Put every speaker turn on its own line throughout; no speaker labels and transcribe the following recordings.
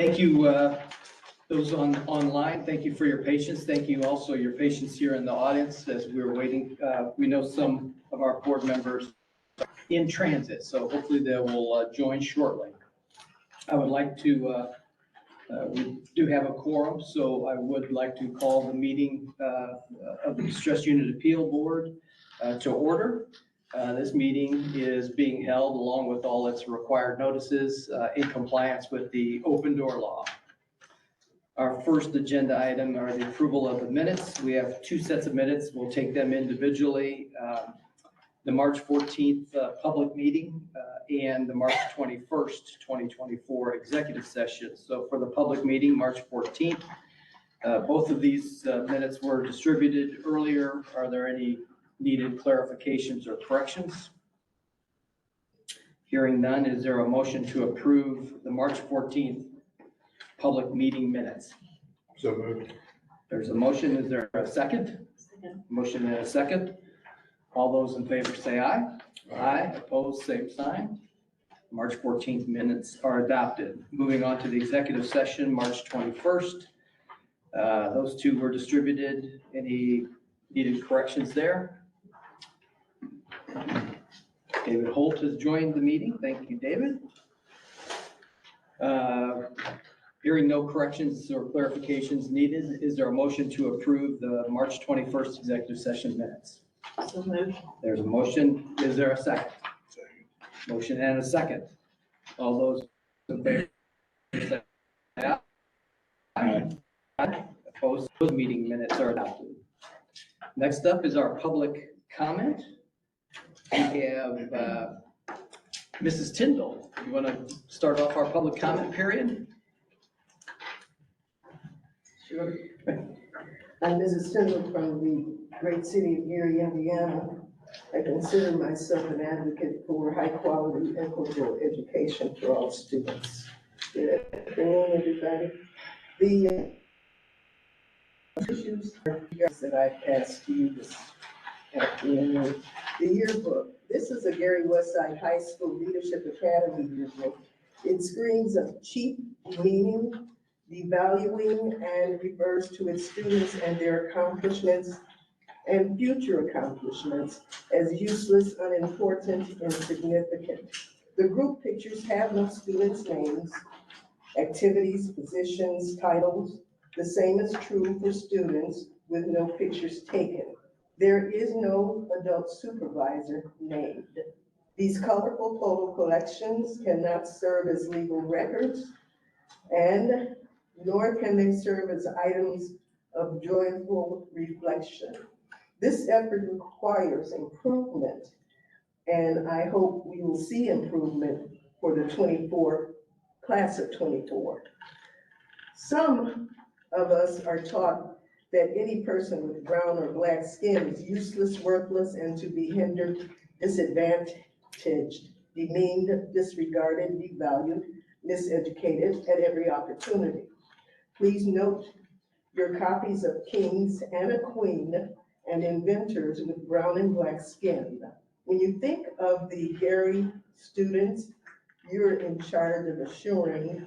Thank you, those online. Thank you for your patience. Thank you also your patience here in the audience as we were waiting. We know some of our board members in transit, so hopefully they will join shortly. I would like to, we do have a quorum, so I would like to call the meeting of the Distress Unit Appeal Board to order. This meeting is being held along with all its required notices in compliance with the open door law. Our first agenda item are the approval of the minutes. We have two sets of minutes. We'll take them individually. The March 14th public meeting and the March 21st, 2024 executive session. So for the public meeting, March 14th, both of these minutes were distributed earlier. Are there any needed clarifications or corrections? Hearing none, is there a motion to approve the March 14th public meeting minutes?
So moved.
There's a motion. Is there a second?
Second.
Motion and a second. All those in favor say aye. Aye. Opposed, same sign. March 14th minutes are adopted. Moving on to the executive session, March 21st. Those two were distributed. Any needed corrections there? David Holt has joined the meeting. Thank you, David. Hearing no corrections or clarifications needed, is there a motion to approve the March 21st executive session minutes?
So moved.
There's a motion. Is there a second? Motion and a second. All those in favor say aye. Aye. Opposed, those meeting minutes are adopted. Next up is our public comment. We have Mrs. Tyndall. You want to start off our public comment period?
Sure. I'm Mrs. Tyndall from the great city of Erie, Indiana. I consider myself an advocate for high-quality, equitable education for all students. Good afternoon, everybody. The issues that I passed to you this afternoon, the yearbook. This is a Gary Westside High School Leadership Academy yearbook. It screams of cheap meaning, devaluing, and refers to its students and their accomplishments and future accomplishments as useless, unimportant, insignificant. The group pictures have no students' names, activities, positions, titles. The same is true for students with no pictures taken. There is no adult supervisor named. These colorful photo collections cannot serve as legal records, and nor can they serve as items of joyful reflection. This effort requires improvement, and I hope we will see improvement for the class of 24. Some of us are taught that any person with brown or black skin is useless, worthless, and to be hindered, disadvantaged, demeaned, disregarded, devalued, miseducated at every opportunity. Please note your copies of Kings and a Queen and inventors with brown and black skin. When you think of the Gary students, you're in charge of assuring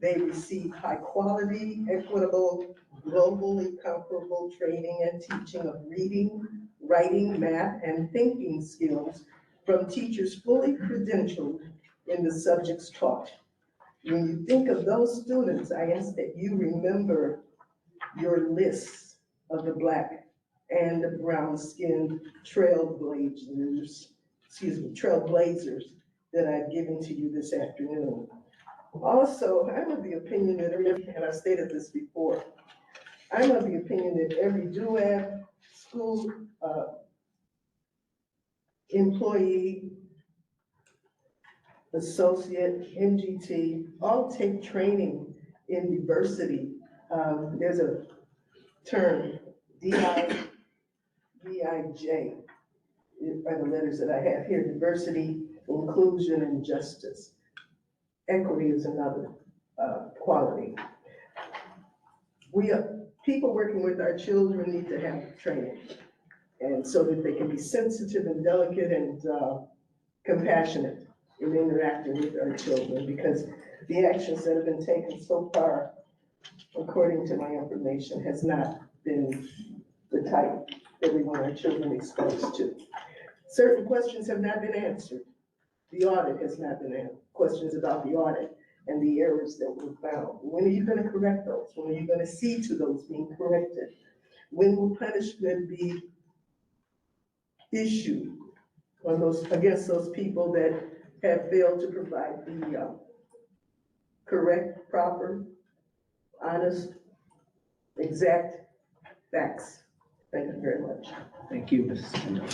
they receive high quality, equitable, globally comparable training and teaching of reading, writing, math, and thinking skills from teachers fully credentialed in the subjects taught. When you think of those students, I ask that you remember your lists of the black and the brown skinned trailblazers that I've given to you this afternoon. Also, I'm of the opinion that, and I've stated this before, I'm of the opinion that every DUAB school employee, associate, MGT, all take training in diversity. There's a term, DIJ, are the letters that I have here, diversity, inclusion, and justice. Equity is another quality. People working with our children need to have training, and so that they can be sensitive and delicate and compassionate in interacting with our children, because The actions that have been taken so far, according to my information, has not been the type that we want our children exposed to. Certain questions have not been answered. The audit has not been answered. Questions about the audit and the errors that were found. When are you gonna correct those? When are you gonna see to those being corrected? When will punishment be issued on those, against those people that have failed to provide the correct, proper, honest, exact facts? Thank you very much.
Thank you, Mrs. Kendall.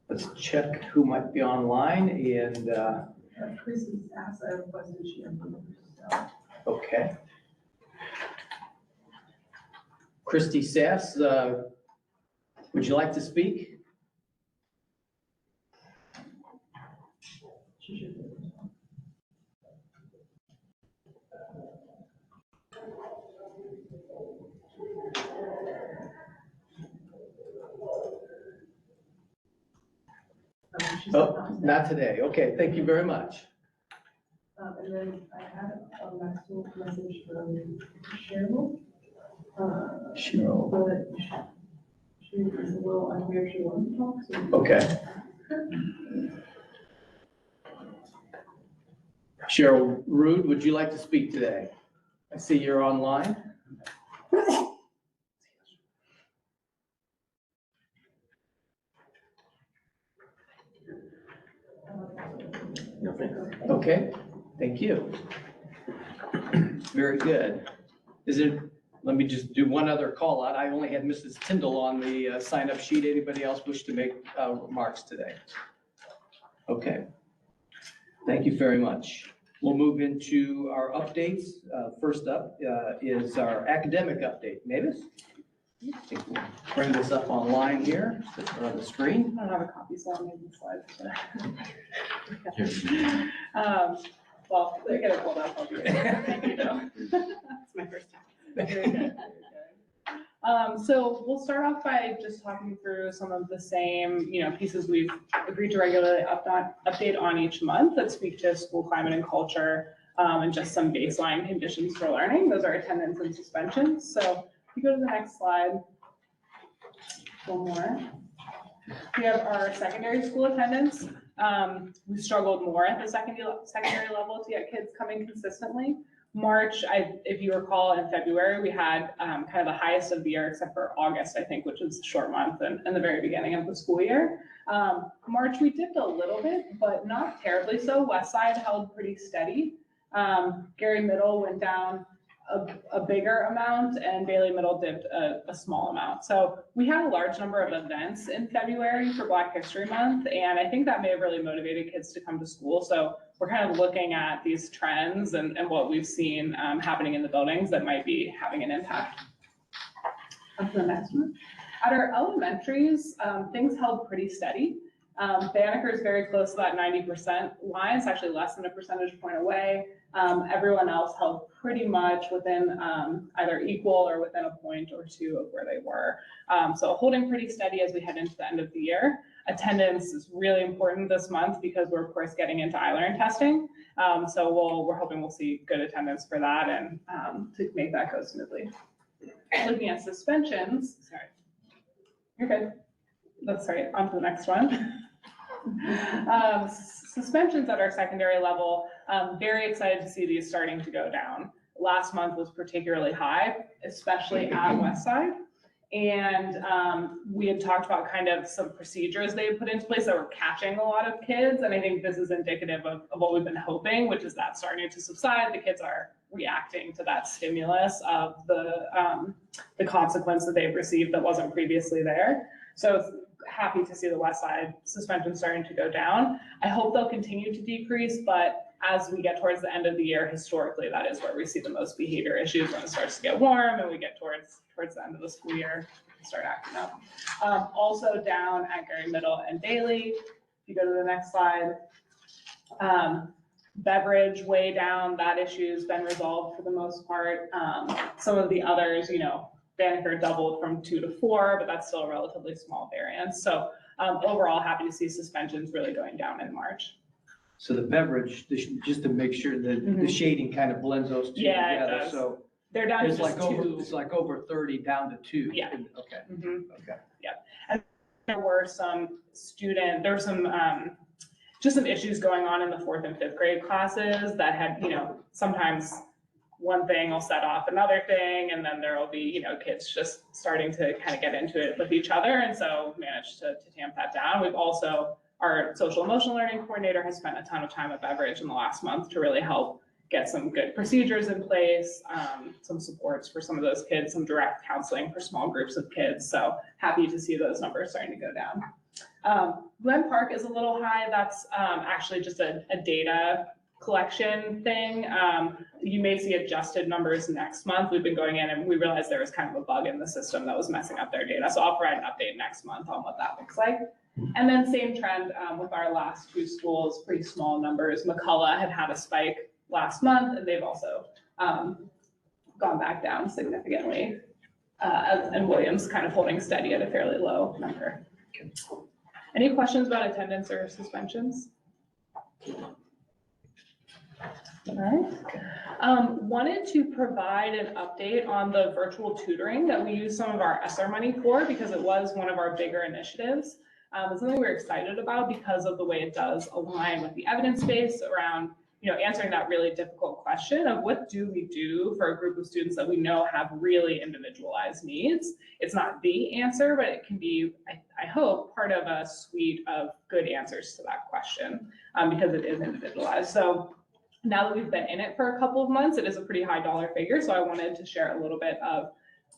Let's check who might be online and,
Chrissy's asked, I requested she unmute herself.
okay. Christy Sass, would you like to speak?
She should be able to. She said
Oh, not today. Okay, thank you very much.
And then I had a message from Cheryl.
Cheryl.
But she was a little unclear if she wanted to talk, so.
Okay. Cheryl Rude, would you like to speak today? I see you're online. Okay, thank you. Very good. Let me just do one other call out. I only had Mrs. Tyndall on the sign-up sheet. Anybody else wish to make remarks today? Okay. Thank you very much. We'll move into our updates. First up is our academic update. Mavis? I think we'll bring this up online here on the screen.
I don't have a copy, so I'll make the slides. Well, I get it pulled up. I'll do it. Thank you, though. That's my first time. Very good, very good. So we'll start off by just talking through some of the same, pieces we've agreed to regularly update on each month that speak to school climate and culture, and just some baseline conditions for learning. Those are attendance and suspensions. So if you go to the next slide, one more. We have our secondary school attendance. We struggled more at the secondary level to get kids coming consistently. March, if you recall, in February, we had kind of the highest of the year, except for August, I think, which was a short month and the very beginning of the school year. March, we dipped a little bit, but not terribly so. West Side held pretty steady. Gary Middle went down a bigger amount, and Bailey Middle dipped a small amount. So we had a large number of events in February for Black History Month, and I think that may have really motivated kids to come to school. So we're kind of looking at these trends and what we've seen happening in the buildings that might be having an impact. Up to the next one. At our elementaries, things held pretty steady. Banneker is very close to that 90% line. It's actually less than a percentage point away. Everyone else held pretty much within either equal or within a point or two of where they were. So holding pretty steady as we head into the end of the year. Attendance is really important this month because we're of course getting into iLearn testing. So we're hoping we'll see good attendance for that and to make that go smoothly. Looking at suspensions, sorry, you're good. That's right, on to the next one. Suspensions at our secondary level, very excited to see these starting to go down. Last month was particularly high, especially at West Side. And we had talked about kind of some procedures they had put into place that were catching a lot of kids. And I think this is indicative of what we've been hoping, which is that starting to subside. The kids are reacting to that stimulus of the consequence that they've received that wasn't previously there. So happy to see the West Side suspension starting to go down. I hope they'll continue to decrease, but as we get towards the end of the year, historically, that is where we see the most behavior issues when it starts to get warm and we get towards the end of the school year, start acting up. Also down at Gary Middle and Bailey, if you go to the next slide, beverage way down, that issue's been resolved for the most part. Some of the others, Banneker doubled from 2 to 4, but that's still a relatively small variance. So overall, happy to see suspensions really going down in March.
So the beverage, just to make sure that the
Mhm.
shading kind of blends those two
Yeah, it
together.
does.
So
They're down to
it's
just
like over,
two.
it's like over 30 down to 2.
Yeah.
Okay,
Mhm.
okay.
There were some just some issues going on in the 4th and 5th grade classes that had, sometimes one thing will set off another thing, and then there will be, kids just starting to kind of get into it with each other, and so managed to tamp that down. We've also, our social emotional learning coordinator has spent a ton of time at Beveridge in the last month to really help get some good procedures in place, some supports for some of those kids, some direct counseling for small groups of kids. So happy to see those numbers starting to go down. Glen Park is a little high. That's actually just a data collection thing. You may see adjusted numbers next month. We've been going in and we realized there was kind of a bug in the system that was messing up their data. So I'll provide an update next month on what that looks like. And then same trend with our last 2 schools, pretty small numbers. McCullough had a spike last month, and they've also gone back down significantly. And Williams kind of holding steady at a fairly low number. Any questions about attendance or suspensions? All right. Wanted to provide an update on the virtual tutoring that we use some of our ESSER money for, because it was one of our bigger initiatives. It's something we're excited about because of the way it does align with the evidence base around answering that really difficult question of what do we do for a group of students that we know have really individualized needs. It's not the answer, but it can be, I hope, part of a suite of good answers to that question because it is individualized. So now that we've been in it for a couple of months, it is a pretty high dollar figure. So I wanted to share a little bit of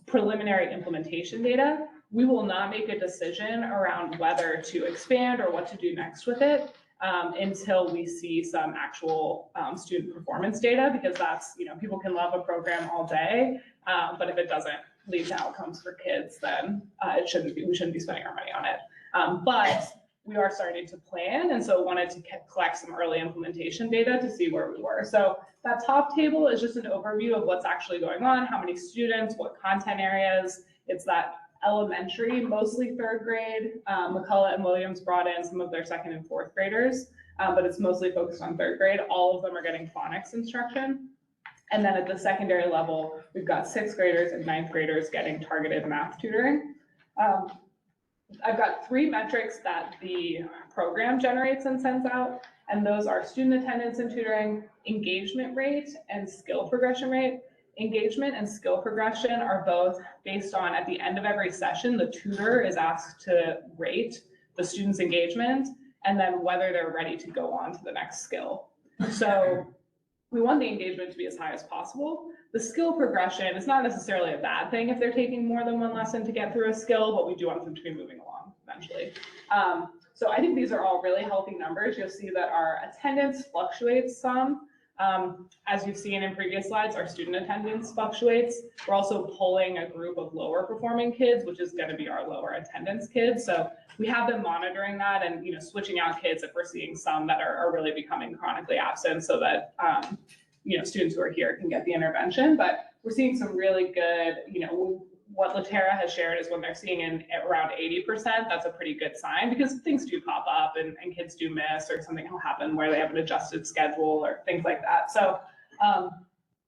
preliminary implementation data. We will not make a decision around whether to expand or what to do next with it until we see some actual student performance data, because that's, people can love a program all day, but if it doesn't lead to outcomes for kids, then we shouldn't be spending our money on it. But we are starting to plan, and so wanted to collect some early implementation data to see where we were. So that top table is just an overview of what's actually going on, how many students, what content areas. It's that elementary, mostly 3rd grade. McCullough and Williams brought in some of their 2nd and 4th graders, but it's mostly focused on 3rd grade. All of them are getting phonics instruction. And then at the secondary level, we've got 6th graders and 9th graders getting targeted math tutoring. I've got 3 metrics that the program generates and sends out, and those are student attendance and tutoring, engagement rate, and skill progression rate. Engagement and skill progression are both based on, at the end of every session, the tutor is asked to rate the student's engagement and then whether they're ready to go on to the next skill. So we want the engagement to be as high as possible. The skill progression is not necessarily a bad thing if they're taking more than one lesson to get through a skill, but we do want them to be moving along eventually. So I think these are all really healthy numbers. You'll see that our attendance fluctuates some. As you've seen in previous slides, our student attendance fluctuates. We're also pulling a group of lower performing kids, which is going to be our lower attendance kids. So we have been monitoring that and switching out kids if we're seeing some that are really becoming chronically absent, so that students who are here can get the intervention. But we're seeing some really good, what Laterra has shared is when they're seeing in around 80%, that's a pretty good sign, because things do pop up and kids do miss, or something will happen where they have an adjusted schedule or things like that. So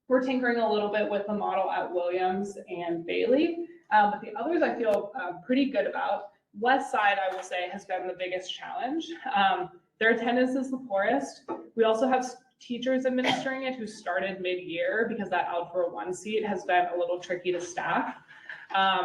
we're tinkering a little bit with the model at Williams and Bailey, but the others I feel pretty good about. West Side, I will say, has been the biggest challenge. Their attendance is the poorest. We also have teachers administering it who started mid-year, because that Algebra 1 seat has been a little tricky to staff.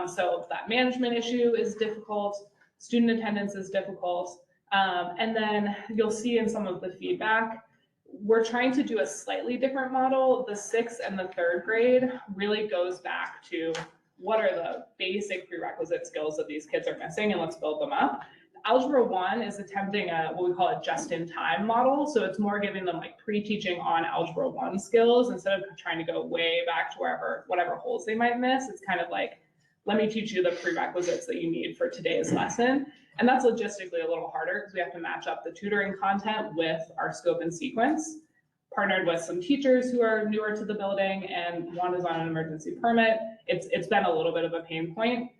So that management issue is difficult, student attendance is difficult. And then you'll see in some of the feedback, we're trying to do a slightly different model. The 6th and the 3rd grade really goes back to what are the basic prerequisite skills that these kids are missing, and let's build them up. Algebra 1 is attempting what we call a just-in-time model. So it's more giving them like pre-teaching on Algebra 1 skills instead of trying to go way back to whatever holes they might miss. It's kind of like, let me teach you the prerequisites that you need for today's lesson. And that's logistically a little harder because we have to match up the tutoring content with our scope and sequence. Partnered with some teachers who are newer to the building, and one is on an emergency permit. It's been a little bit of a pain point.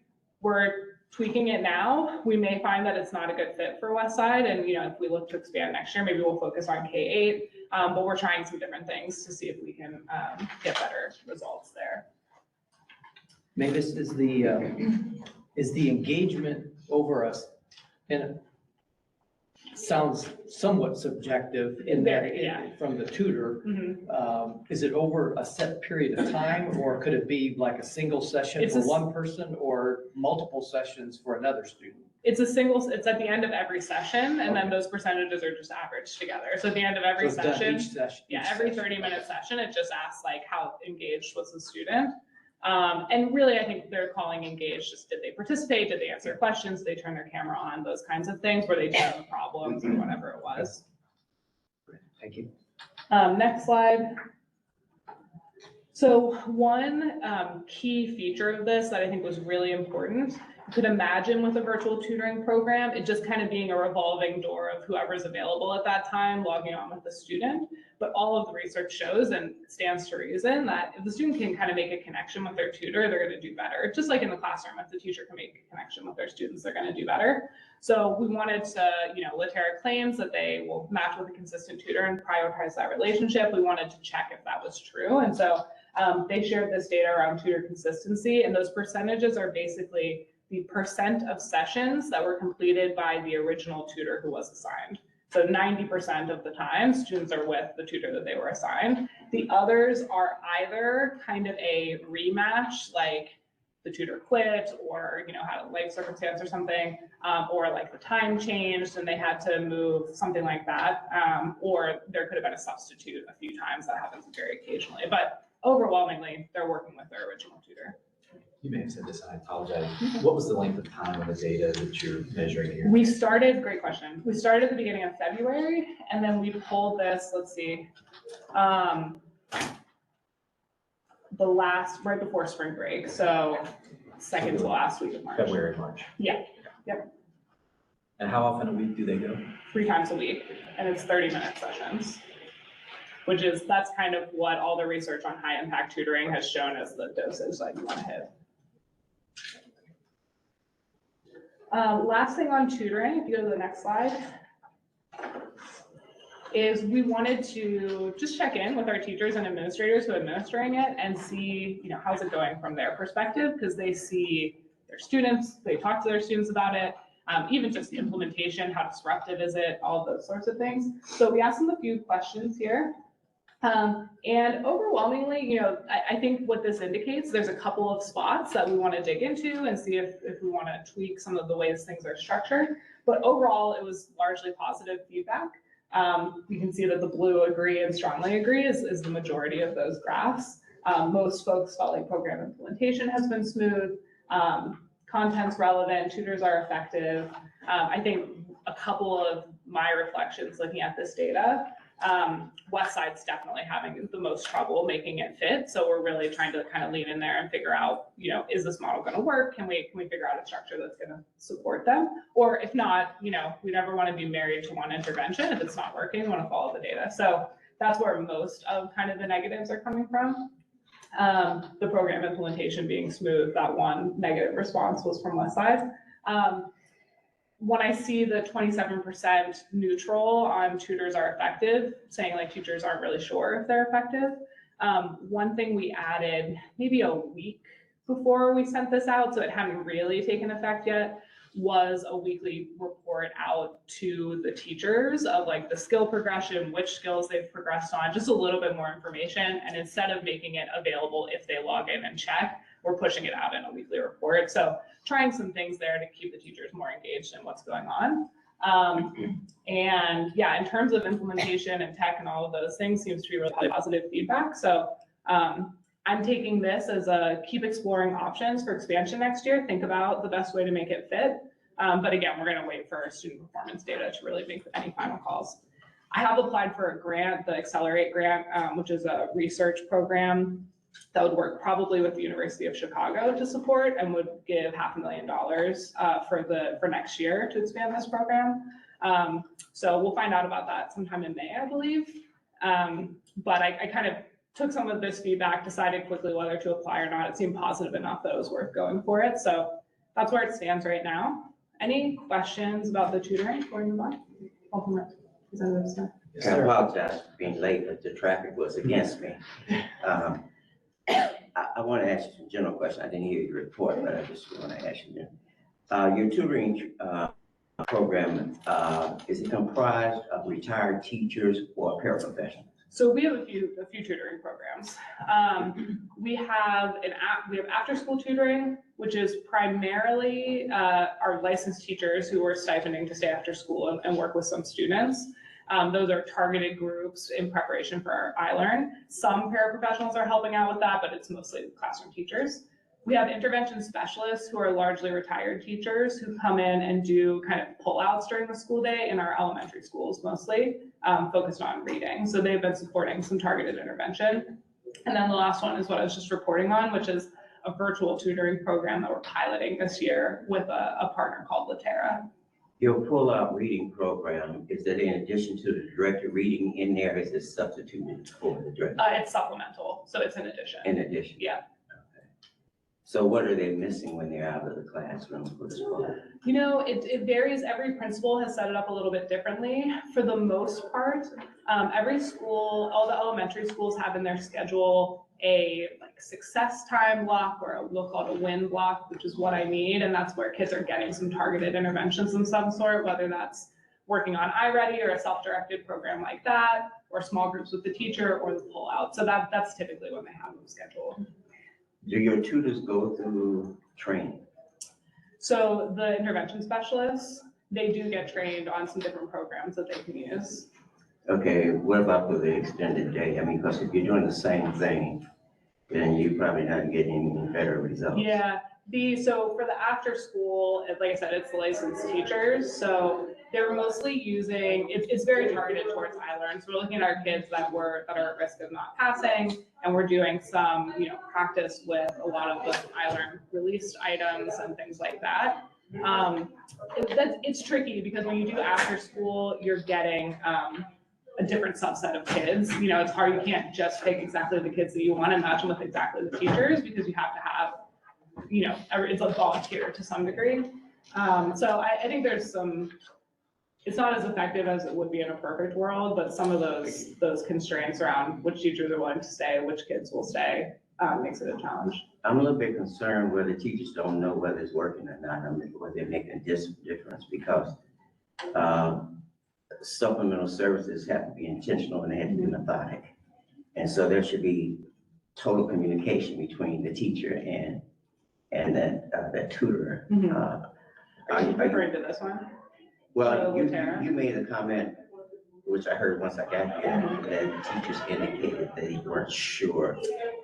We're tweaking it now, we may find that it's not a good fit for West Side. And, if we look to expand next year, maybe we'll focus on K-8. But we're trying some different things to see if we can get better results there.
Mavis, is the engagement over us, and it sounds somewhat subjective in there,
Yeah.
from the tutor.
Mhm.
Is it over a set period of time, or could it be like a single session
It's
for
a s-
one person or multiple sessions for another student?
It's it's at the end of every session, and then those percentages are just averaged together. So at the end of every
So it's done
session,
each session.
yeah,
each
every
session.
30-minute session, it just asks like how engaged was the student. And really, I think they're calling engaged, just did they participate, did they answer questions, did they turn their camera on, those kinds of things, where they turn the problems or whatever it was.
Thank you.
Next slide. So one key feature of this that I think was really important, you could imagine with a virtual tutoring program, it just kind of being a revolving door of whoever's available at that time, logging on with the student. But all of the research shows, and stands to reason, that if the student can kind of make a connection with their tutor, they're going to do better. Just like in the classroom, if the teacher can make a connection with their students, they're going to do better. So we wanted to, Litera claims that they will match with a consistent tutor and prioritize that relationship. We wanted to check if that was true. And so they shared this data around tutor consistency, and those percentages are basically the percent of sessions that were completed by the original tutor who was assigned. So 90% of the time, students are with the tutor that they were assigned. The others are either kind of a rematch, like the tutor quit, or had a life circumstance or something, or like the time changed and they had to move, something like that. Or there could have been a substitute a few times. That happens very occasionally, but overwhelmingly, they're working with their original tutor.
You may have said this, and I apologize. What was the length of time of the data that you're measuring here?
We started, great question. We started at the beginning of February, and then we pulled this, let's see, the last, right before spring break. So second to last week of March.
February, March.
Yeah, yep.
And how often a week do they go?
3 times a week, and it's 30-minute sessions, that's kind of what all the research on high impact tutoring has shown as the dosage that you want to hit. Last thing on tutoring, if you go to the next slide, is we wanted to just check in with our teachers and administrators who are administering it and see, how's it going from their perspective, because they see their students, they talk to their students about it, even just the implementation, how disruptive is it, all of those sorts of things. So we asked them a few questions here. And overwhelmingly, I think what this indicates, there's a couple of spots that we want to dig into and see if we want to tweak some of the ways things are structured. But overall, it was largely positive feedback. You can see that the blue agree and strongly agree is the majority of those graphs. Most folks felt like program implementation has been smooth, content's relevant, tutors are effective. I think a couple of my reflections looking at this data, West Side's definitely having the most trouble making it fit. So we're really trying to kind of lean in there and figure out, is this model going to work? Can we figure out a structure that's going to support them? Or if not, we never want to be married to one intervention. If it's not working, we want to follow the data. So that's where most of kind of the negatives are coming from. The program implementation being smooth, that one negative response was from West Side. When I see the 27% neutral on tutors are effective, saying like teachers aren't really sure if they're effective, one thing we added maybe a week before we sent this out, so it hadn't really taken effect yet, was a weekly report out to the teachers of like the skill progression, which skills they've progressed on, just a little bit more information. And instead of making it available if they log in and check, we're pushing it out in a weekly report. So trying some things there to keep the teachers more engaged in what's going on. And yeah, in terms of implementation and tech and all of those things, seems to be really positive feedback. So I'm taking this as a keep exploring options for expansion next year. Think about the best way to make it fit. But again, we're going to wait for our student performance data to really make any final calls. I have applied for a grant, the Accelerate grant, which is a research program that would work probably with the University of Chicago to support, and would give $500,000 for next year to expand this program. So we'll find out about that sometime in May, I believe. But I kind of took some of this feedback, decided quickly whether to apply or not. It seemed positive enough that it was worth going for it. So that's where it stands right now. Any questions about the tutoring before we move on? Representative Smith.
Yes,
I
sir.
apologize for being late, but the traffic was against me. I want to ask you some general questions. I didn't hear your report, but I just want to ask you. Your tutoring program, is it comprised of retired teachers or paraprofessionals?
So we have a few tutoring programs. We have after-school tutoring, which is primarily our licensed teachers who are stipending to stay after school and work with some students. Those are targeted groups in preparation for our iLearn. Some paraprofessionals are helping out with that, but it's mostly classroom teachers. We have intervention specialists who are largely retired teachers who come in and do kind of pullouts during the school day in our elementary schools, mostly focused on reading. So they've been supporting some targeted intervention. And then the last one is what I was just reporting on, which is a virtual tutoring program that we're piloting this year with a partner called Latera.
Your pull-out reading program, is that in addition to the directed reading in there, is it substituted for the directed?
It's supplemental, so it's an addition.
In addition?
Yeah.
Okay. So what are they missing when they're out of the classroom for this part?
You know, it varies. Every principal has set it up a little bit differently. For the most part, every school, all the elementary schools have in their schedule a success time block, or we'll call it a win block, which is what I need. And that's where kids are getting some targeted interventions of some sort, whether that's working on iReady or a self-directed program like that, or small groups with the teacher or the pullout. So that's typically when they have them scheduled.
Do your tutors go through training?
So the intervention specialists, they do get trained on some different programs that they can use.
Okay, what about for the extended day? I mean, because if you're doing the same thing, then you're probably not getting any better results.
Yeah, so for the after school, like I said, it's licensed teachers. So they're mostly using, it's very targeted towards iLearn. So we're looking at our kids that are at risk of not passing, and we're doing some, practice with a lot of the iLearn released items and things like that. It's tricky because when you do after school, you're getting a different subset of kids. It's hard. You can't just pick exactly the kids that you want and match them with exactly the teachers, because you have to have, it's a volunteer to some degree. So I think there's it's not as effective as it would be in a perfect world, but some of those constraints around which teachers are willing to stay, which kids will stay, makes it a challenge.
I'm a little bit concerned where the teachers don't know whether it's working or not, whether they're making a difference, because supplemental services have to be intentional and they have to be methodic. And so there should be total communication between the teacher and that tutor.
Are you referring to this one?
Well,
Latera?
you made a comment, which I heard once I got here, that the teachers indicated that they weren't sure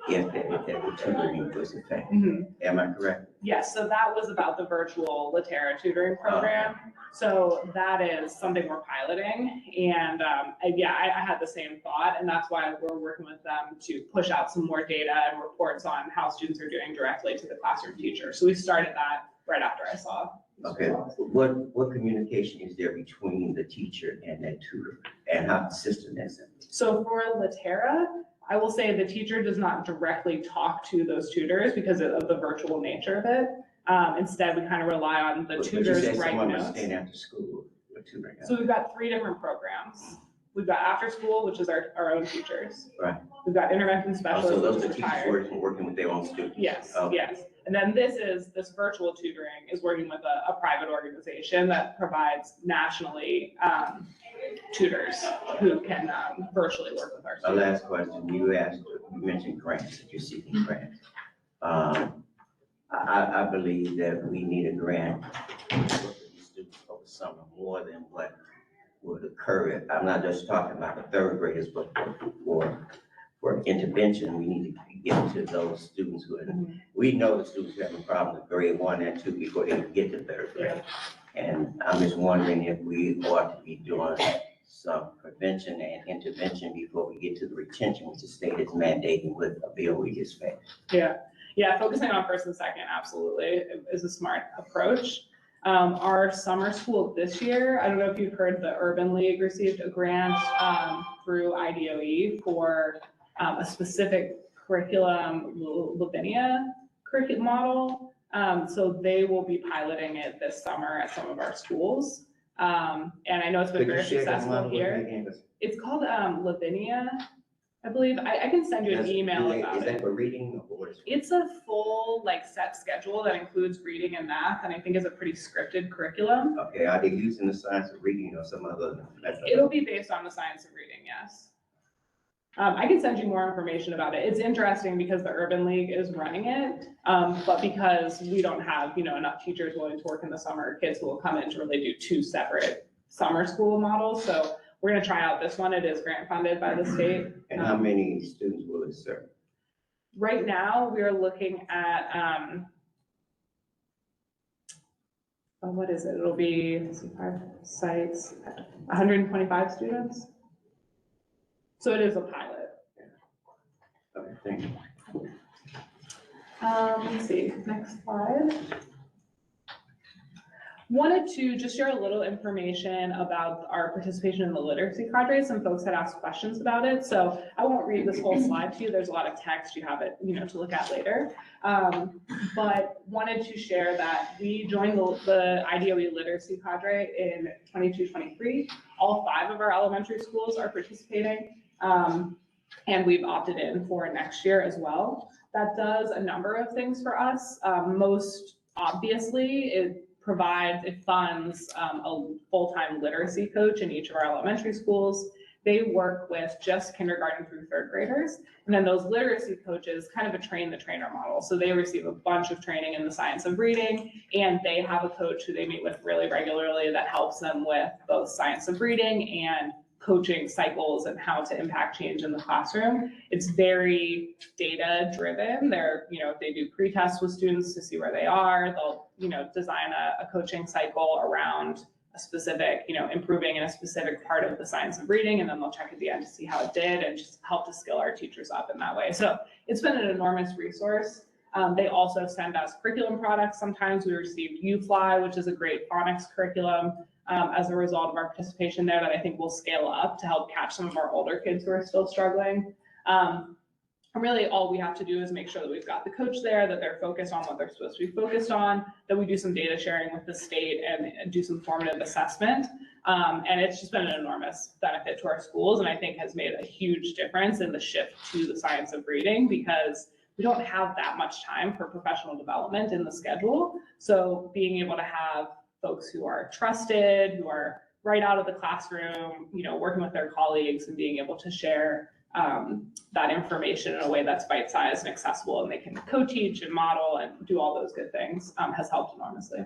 if the tutoring was effective. Am I correct?
Yes, so that was about the virtual Latera tutoring program. So that is something we're piloting. And I had the same thought, and that's why we're working with them to push out some more data and reports on how students are doing directly to the classroom teacher. So we started that right after I saw.
Okay, what communication is there between the teacher and that tutor, and how consistent is it?
So for Latera, I will say the teacher does not directly talk to those tutors because of the virtual nature of it. Instead, we kind of rely on the tutors
But you said
write
someone was
notes.
staying after school with tutoring.
So we've got 3 different programs. We've got after school, which is our own teachers.
Right.
We've got intervention
Oh,
specialists,
so those
which
are
is
teachers
retired.
working with their own students?
Yes,
Okay.
yes. And then this virtual tutoring is working with a private organization that provides nationally tutors who can virtually work with our
A
students.
last question, you mentioned grants, that you're seeking grants. I believe that we need a grant for these students over summer more than what would occur. I'm not just talking about the third graders, but for intervention, we need to get to those students who are, we know the students who have a problem with grade 1 and 2 before they get to third grade. And I'm just wondering if we ought to be doing some prevention and intervention before we get to the retention, which the state is mandating with a bill we just passed.
Yeah, focusing on first and second absolutely is a smart approach. Our summer school this year, I don't know if you've heard, the Urban League received a grant through IDOE for a specific curriculum, Lavinia curriculum model. So they will be piloting it this summer at some of our schools. And I know it's been
Could you
very
share that
successful
model with me
here.
again?
It's called Lavinia, I believe. I can send you an email about
Is that
it.
for reading or what is?
It's a full like set schedule that includes reading and math, and I think is a pretty scripted curriculum.
Okay, are they using the science of reading or some other method?
It'll be based on the science of reading, yes. I can send you more information about it. It's interesting because the Urban League is running it, but because we don't have, enough teachers willing to work in the summer, kids will come in to really do two separate summer school models. So we're gonna try out this one. It is grant funded by the state.
And how many students will it serve?
Right now, we are looking at, what is it? It'll be, let's see, 5 sites, 125 students. So it is a pilot.
Okay, thank you.
Let's see, next slide. Wanted to just share a little information about our participation in the literacy cadre. Some folks had asked questions about it, so I won't read this whole slide to you. There's a lot of text. You have it, to look at later. But wanted to share that we joined the IDOE literacy cadre in 22-23. All 5 of our elementary schools are participating, and we've opted in for next year as well. That does a number of things for us. Most obviously, it funds a full-time literacy coach in each of our elementary schools. They work with just kindergarten through 3rd graders. And then those literacy coaches kind of a train the trainer model. So they receive a bunch of training in the science of reading, and they have a coach who they meet with really regularly that helps them with both science of reading and coaching cycles and how to impact change in the classroom. It's very data driven. They do pre-tests with students to see where they are. They'll, design a coaching cycle around a specific, improving in a specific part of the science of reading, and then they'll check at the end to see how it did and just help to skill our teachers up in that way. So it's been an enormous resource. They also send us curriculum products. Sometimes we receive UFly, which is a great phonics curriculum, as a result of our participation there that I think will scale up to help catch some of our older kids who are still struggling. And really all we have to do is make sure that we've got the coach there, that they're focused on what they're supposed to be focused on, that we do some data sharing with the state and do some formative assessment. And it's just been an enormous benefit to our schools, and I think has made a huge difference in the shift to the science of reading, because we don't have that much time for professional development in the schedule. So being able to have folks who are trusted, who are right out of the classroom, working with their colleagues and being able to share that information in a way that's bite-sized and accessible, and they can co-teach and model and do all those good things, has helped enormously.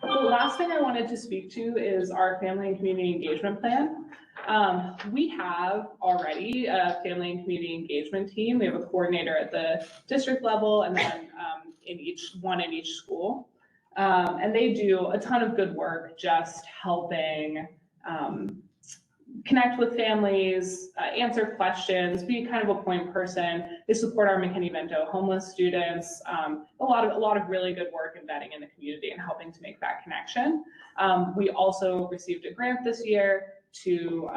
The last thing I wanted to speak to is our family and community engagement plan. We have already a family and community engagement team. We have a coordinator at the district level, and then in each school. And they do a ton of good work just helping connect with families, answer questions, be kind of a point person. They support our McKinney-Vento homeless students. A lot of really good work embedding in the community and helping to make that connection. We also received a grant this year to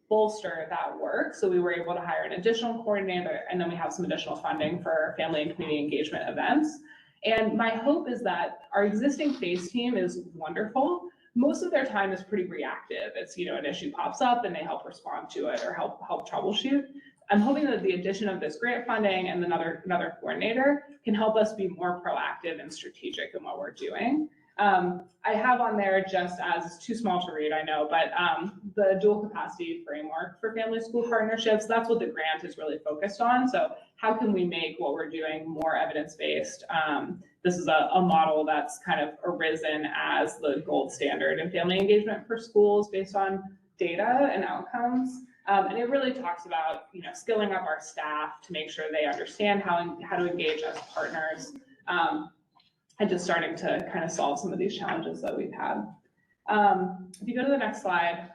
bolster that work. So we were able to hire an additional coordinator, and then we have some additional funding for family and community engagement events. And my hope is that our existing FACE team is wonderful. Most of their time is pretty reactive. It's, an issue pops up and they help respond to it or help troubleshoot. I'm hoping that the addition of this grant funding and another coordinator can help us be more proactive and strategic in what we're doing. I have on there, just as it's too small to read, I know, but the dual capacity framework for family school partnerships, that's what the grant is really focused on. So how can we make what we're doing more evidence-based? This is a model that's kind of arisen as the gold standard in family engagement for schools based on data and outcomes. And it really talks about, skilling up our staff to make sure they understand how to engage as partners. And just starting to kind of solve some of these challenges that we've had. If you go to the next slide,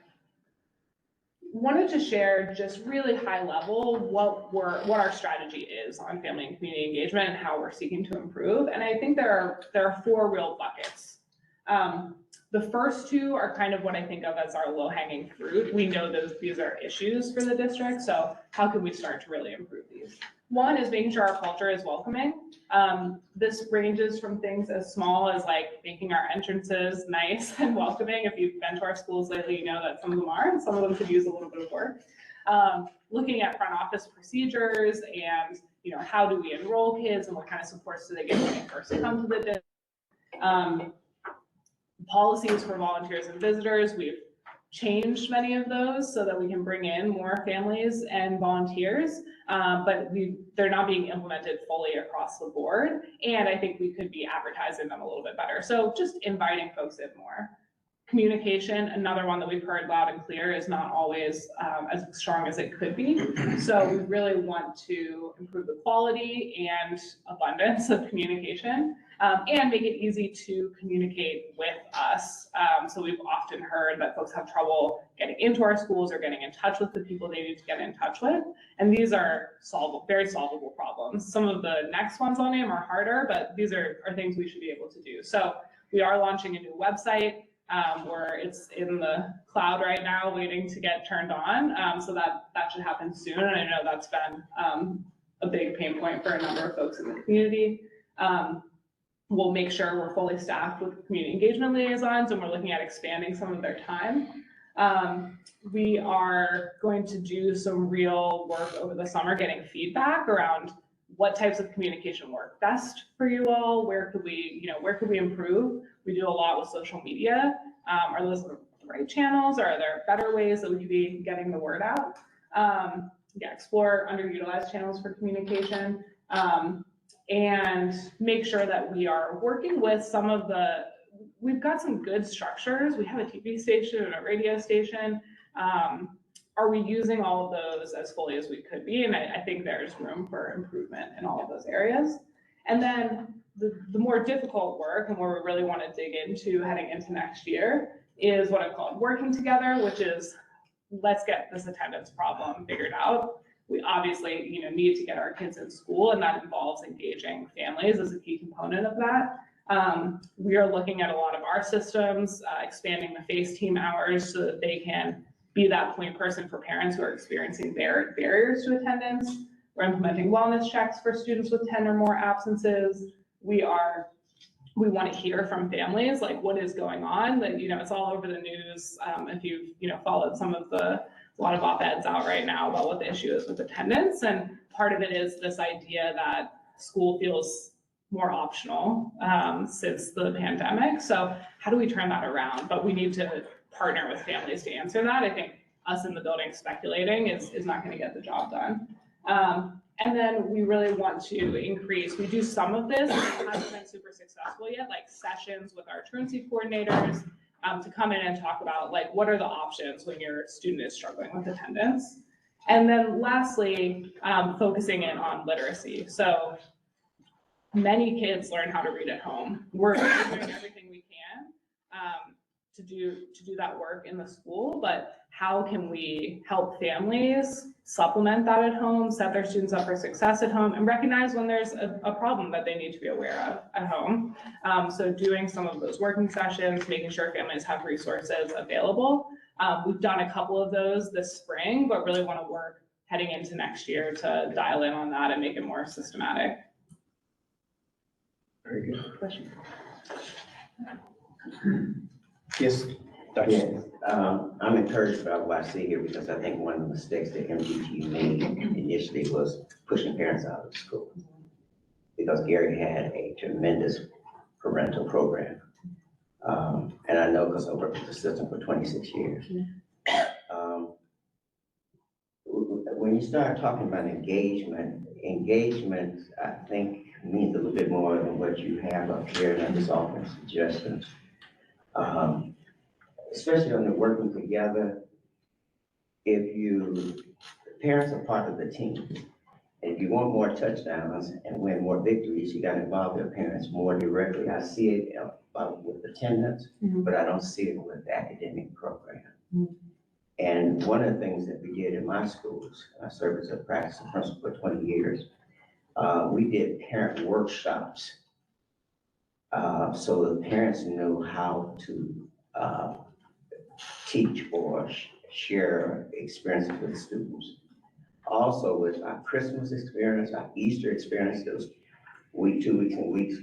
wanted to share just really high level what our strategy is on family and community engagement and how we're seeking to improve. And I think there are 4 real buckets. The first 2 are kind of what I think of as our low-hanging fruit. We know these are issues for the district, so how can we start to really improve these? One is making sure our culture is welcoming. This ranges from things as small as like making our entrances nice and welcoming. If you've been to our schools lately, you know that some of them are, and some of them could use a little bit of work. Looking at front office procedures and, how do we enroll kids and what kind of supports do they get when they first come to the district. Policies for volunteers and visitors, we've changed many of those so that we can bring in more families and volunteers, but they're not being implemented fully across the board. And I think we could be advertising them a little bit better. So just inviting folks in more. Communication, another one that we've heard loud and clear, is not always as strong as it could be. So we really want to improve the quality and abundance of communication, and make it easy to communicate with us. So we've often heard that folks have trouble getting into our schools or getting in touch with the people they need to get in touch with. And these are very solvable problems. Some of the next ones I'll name are harder, but these are things we should be able to do. So we are launching a new website, where it's in the cloud right now waiting to get turned on. So that should happen soon. And I know that's been a big pain point for a number of folks in the community. We'll make sure we're fully staffed with community engagement liaisons, and we're looking at expanding some of their time. We are going to do some real work over the summer, getting feedback around what types of communication work best for you all. Where could we improve? We do a lot with social media. Are those the right channels, or are there better ways that we could be getting the word out? Explore underutilized channels for communication, and make sure that we are working with we've got some good structures. We have a TV station and a radio station. Are we using all of those as fully as we could be? And I think there's room for improvement in all of those areas. And then the more difficult work, and where we really want to dig into heading into next year, is what I'm calling working together, which is, let's get this attendance problem figured out. We obviously, need to get our kids in school, and that involves engaging families as a key component of that. We are looking at a lot of our systems, expanding the FACE team hours so that they can be that point person for parents who are experiencing barriers to attendance. We're implementing wellness checks for students with 10 or more absences. We want to hear from families, like, what is going on. That, it's all over the news. If you've, followed a lot of op-eds out right now about what the issue is with attendance. And part of it is this idea that school feels more optional since the pandemic. So how do we turn that around? But we need to partner with families to answer that. I think us in the building speculating is not going to get the job done. And then we really want to increase, we do some of this, it hasn't been super successful yet, like sessions with our truancy coordinators to come in and talk about, like, what are the options when your student is struggling with attendance. And then lastly, focusing in on literacy. So many kids learn how to read at home. We're doing everything we can to do that work in the school, but how can we help families supplement that at home, set their students up for success at home, and recognize when there's a problem that they need to be aware of at home. So doing some of those working sessions, making sure families have resources available. We've done a couple of those this spring, but really want to work heading into next year to dial in on that and make it more systematic.
Very good.
Question.
Yes, Dr.
Yes, I'm encouraged about what I see here, because I think one of the mistakes that MDT made initially was pushing parents out of school. Because Gary had a tremendous parental program. And I know because I worked with the system for 26 years. When you start talking about engagement, I think means a little bit more than what you have up here, and I'm just offering suggestions. Especially on the working together, parents are part of the team. And if you want more touchdowns and win more victories, you got to involve their parents more directly. I see it with attendance, but I don't see it with the academic program. And one of the things that we did in my schools, I served as a practicing principal for 20 years, we did parent workshops. So the parents know how to teach or share experiences with students. also with our Christmas experience, our Easter experience, those week, 2 weeks and weeks,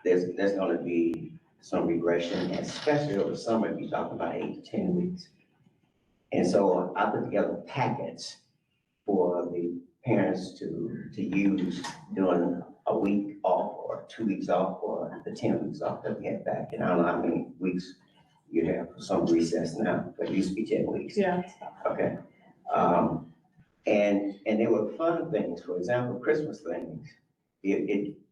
there's gonna be some regression, especially over summer, if you're talking about 8 to 10 weeks. And so I put together packets for the parents to use during a week off or 2 weeks off or the 10 weeks off that we had back. And I don't know how many weeks you have for some recess now, but it used to be 10 weeks.
Yeah.
Okay. And they were fun things, for example, Christmas things.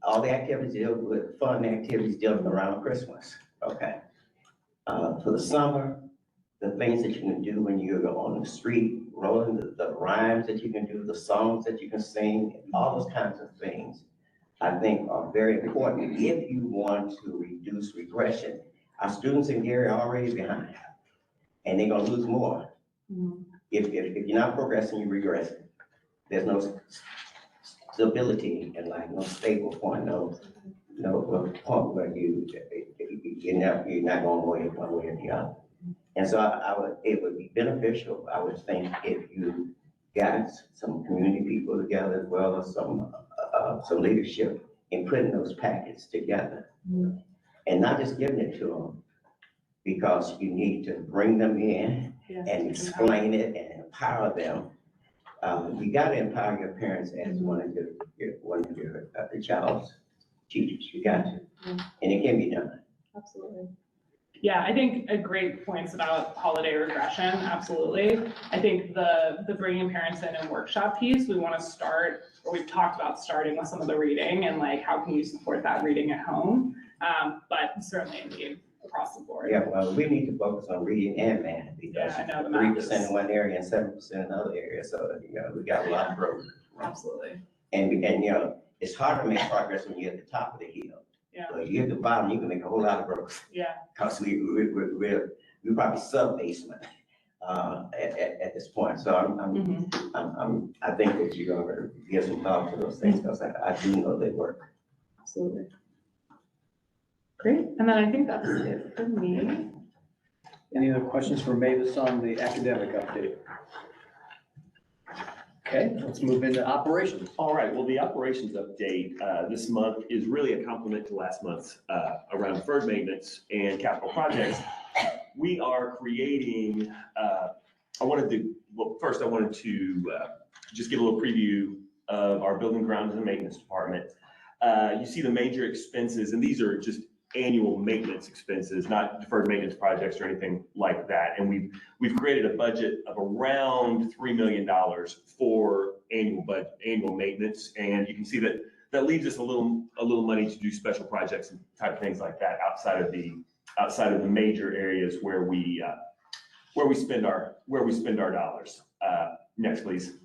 All the activities deal with fun activities dealing around Christmas, okay? For the summer, the things that you can do when you're on the street, rolling, the rhymes that you can do, the songs that you can sing, all those kinds of things, I think are very important if you want to reduce regression. Our students in Gary are already behind, and they're gonna lose more.
Mhm.
If you're not progressing, you're regressing. There's no stability and like no stable point, no point where you're not going one way or the other. And so it would be beneficial, I would think, if you got some community people together as well as some leadership in putting those packets together.
Mhm.
And not just giving it to them, because you need to bring them in
Yeah.
and explain it and empower them. You gotta empower your parents as one of the child's teachers, you got to, and it can be done.
Absolutely. Yeah, I think a great points about holiday regression, absolutely. I think the bringing parents in and workshop piece, we want to start, or we've talked about starting with some of the reading and like, how can you support that reading at home? But certainly indeed across the board.
Yeah, well, we need to focus on reading and math, because
Yeah, I know the math
3%
is-
in one area and 7% in another area, so, we got a lot of growth.
Absolutely.
And, it's hard to make progress when you're at the top of the hill.
Yeah.
So if you're at the bottom, you can make a whole lot of growth.
Yeah.
Cause we're probably sub-basement, at this point, so I think that you're gonna give some thought to those things, because I do know they work.
Absolutely. Great, and then I think that's it for me.
Any other questions for Mavis on the academic update? Okay, let's move into operations.
All right, well, the operations update this month is really a complement to last month's around deferred maintenance and capital projects. We are creating, first I wanted to just give a little preview of our building grounds and maintenance department. You see the major expenses, and these are just annual maintenance expenses, not deferred maintenance projects or anything like that. And we've created a budget of around $3 million for annual maintenance. And you can see that leaves us a little money to do special projects and type of things like that outside of the major areas where we spend our dollars. Next, please.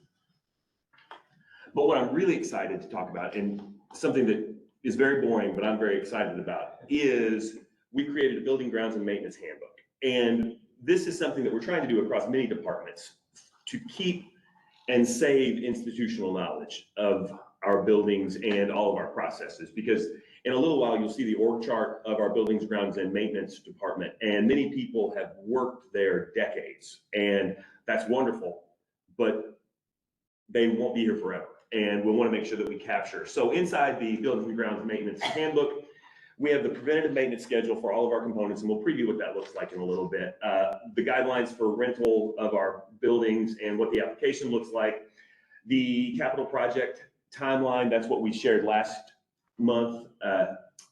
But what I'm really excited to talk about, and something that is very boring, but I'm very excited about, is we created a building grounds and maintenance handbook. And this is something that we're trying to do across many departments to keep and save institutional knowledge of our buildings and all of our processes. Because in a little while, you'll see the org chart of our buildings, grounds, and maintenance department. And many people have worked there decades, and that's wonderful, but they won't be here forever. And we'll want to make sure that we capture. So inside the buildings and grounds maintenance handbook, we have the preventative maintenance schedule for all of our components, and we'll preview what that looks like in a little bit. The guidelines for rental of our buildings and what the application looks like. The capital project timeline, that's what we shared last month.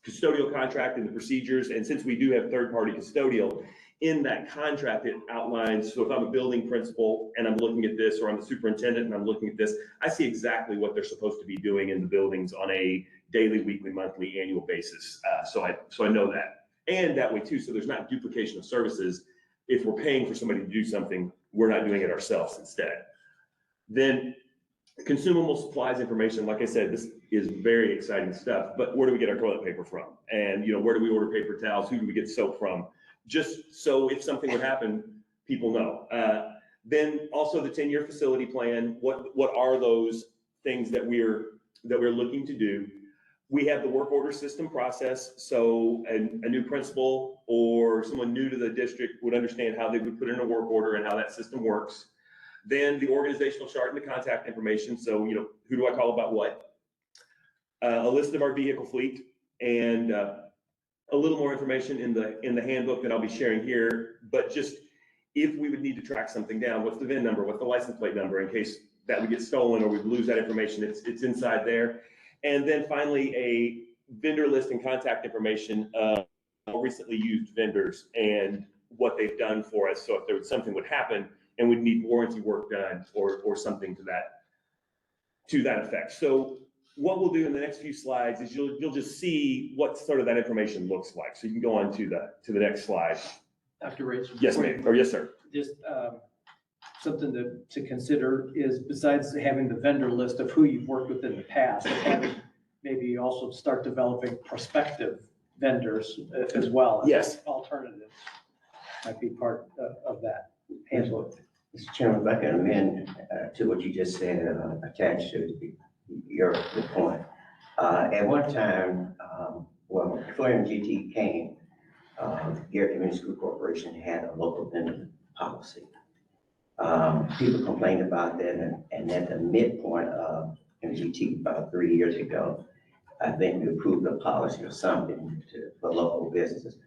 Custodial contract and the procedures. And since we do have third-party custodial, in that contract, it outlines, so if I'm a building principal and I'm looking at this, or I'm the superintendent and I'm looking at this, I see exactly what they're supposed to be doing in the buildings on a daily, weekly, monthly, annual basis. So I know that. And that way too, so there's not duplication of services. If we're paying for somebody to do something, we're not doing it ourselves instead. Then consumable supplies information, like I said, this is very exciting stuff, but where do we get our toilet paper from? And where do we order paper towels? Who do we get soap from? Just so if something would happen, people know. Then also the 10-year facility plan. What are those things that we're looking to do? We have the work order system process. So a new principal or someone new to the district would understand how they would put in a work order and how that system works. Then the organizational chart and the contact information. So, who do I call about what? A list of our vehicle fleet and a little more information in the handbook that I'll be sharing here. But just if we would need to track something down, what's the VIN number, what's the license plate number in case that would get stolen or we lose that information, it's inside there. And then finally, a vendor list and contact information of recently used vendors and what they've done for us. So if there was something would happen and we'd need warranty work done or something to that effect. So what we'll do in the next few slides is you'll just see what sort of that information looks like. So you can go on to the next slide.
Dr. Rich?
Yes, ma'am, or yes, sir.
Just something to consider is besides having the vendor list of who you've worked with in the past, having maybe also start developing prospective vendors as well.
Yes.
Alternatives might be part of that handbook.
Mr. Chairman, if I can amend to what you just said, attached to your point. At one time, well, before MGT came, Gary Community School Corporation had a local vendor policy. People complained about that, and at the midpoint of MGT about 3 years ago, I think we approved a policy or something for local businesses.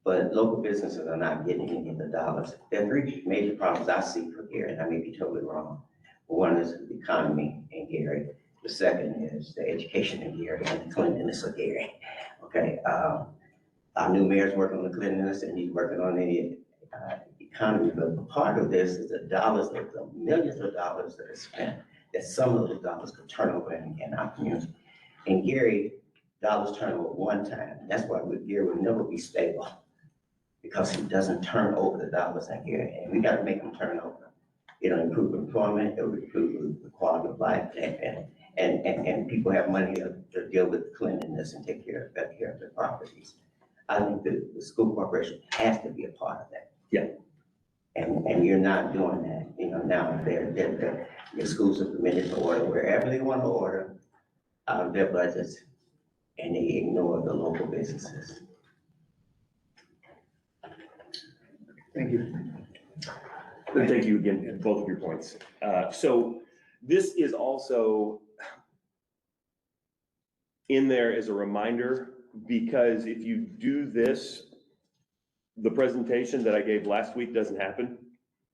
But local businesses are not getting any of the dollars. There are three major problems I see for Gary, and I may be totally wrong. One is the economy in Gary. The second is the education in Gary and the cleanliness of Gary. Okay, our new mayor's working on the cleanliness and he's working on the economy. But part of this is the dollars, the millions of dollars that are spent, that some of those dollars could turn over in our community. In Gary, dollars turn over one time. That's why Gary will never be stable, because he doesn't turn over the dollars in Gary, and we got to make them turn over. It'll improve employment, it'll improve the quality of life, and people have money to deal with cleanliness and take care of their properties. I think the school corporation has to be a part of that.
Yeah.
And you're not doing that. Now the schools are permitted to order wherever they want to order out of their budgets, and they ignore the local businesses.
Thank you.
And thank you again for both of your points. So this is also in there as a reminder, because if you do this, the presentation that I gave last week doesn't happen.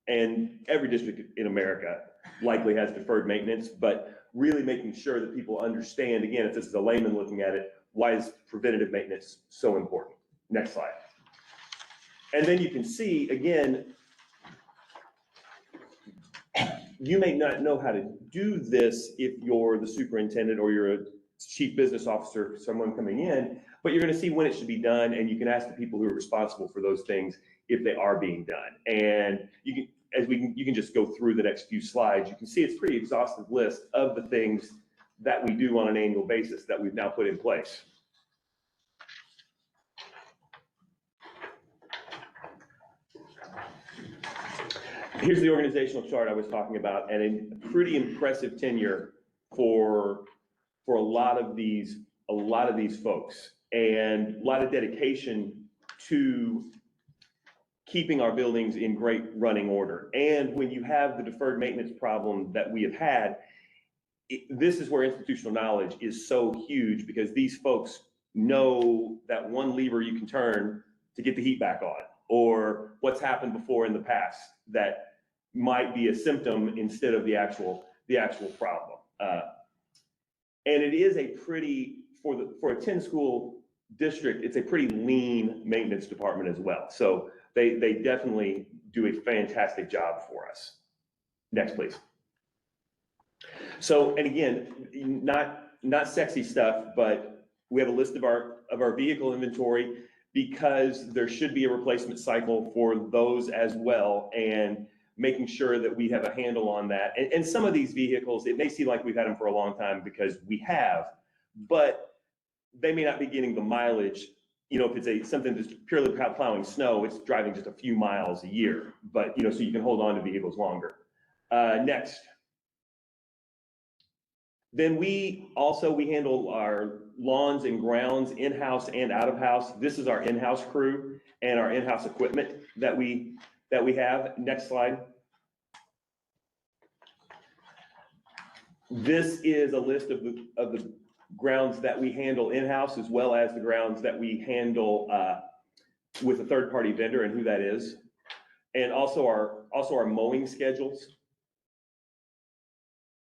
And every district in America likely has deferred maintenance, but really making sure that people understand, again, if this is a layman looking at it, why is preventative maintenance so important? Next slide. And then you can see, again, you may not know how to do this if you're the superintendent or you're a chief business officer, someone coming in, but you're going to see when it should be done, and you can ask the people who are responsible for those things if they are being done. And you can just go through the next few slides. You can see it's a pretty exhaustive list of the things that we do on an annual basis that we've now put in place. Here's the organizational chart I was talking about, and a pretty impressive tenure for a lot of these folks, and a lot of dedication to keeping our buildings in great running order. And when you have the deferred maintenance problem that we have had, this is where institutional knowledge is so huge, because these folks know that one lever you can turn to get the heat back on, or what's happened before in the past that might be a symptom instead of the actual problem. And it is a pretty, for a 10 school district, it's a pretty lean maintenance department as well. So they definitely do a fantastic job for us. Next, please. So, and again, not sexy stuff, but we have a list of our vehicle inventory, because there should be a replacement cycle for those as well, and making sure that we have a handle on that. And some of these vehicles, it may seem like we've had them for a long time because we have, but they may not be getting the mileage. If it's something that's purely plowing snow, it's driving just a few miles a year, but so you can hold on to vehicles longer. Next. Then we handle our lawns and grounds in-house and out of house. This is our in-house crew and our in-house equipment that we have. Next slide. This is a list of the grounds that we handle in-house as well as the grounds that we handle with a third-party vendor and who that is. And also our mowing schedules.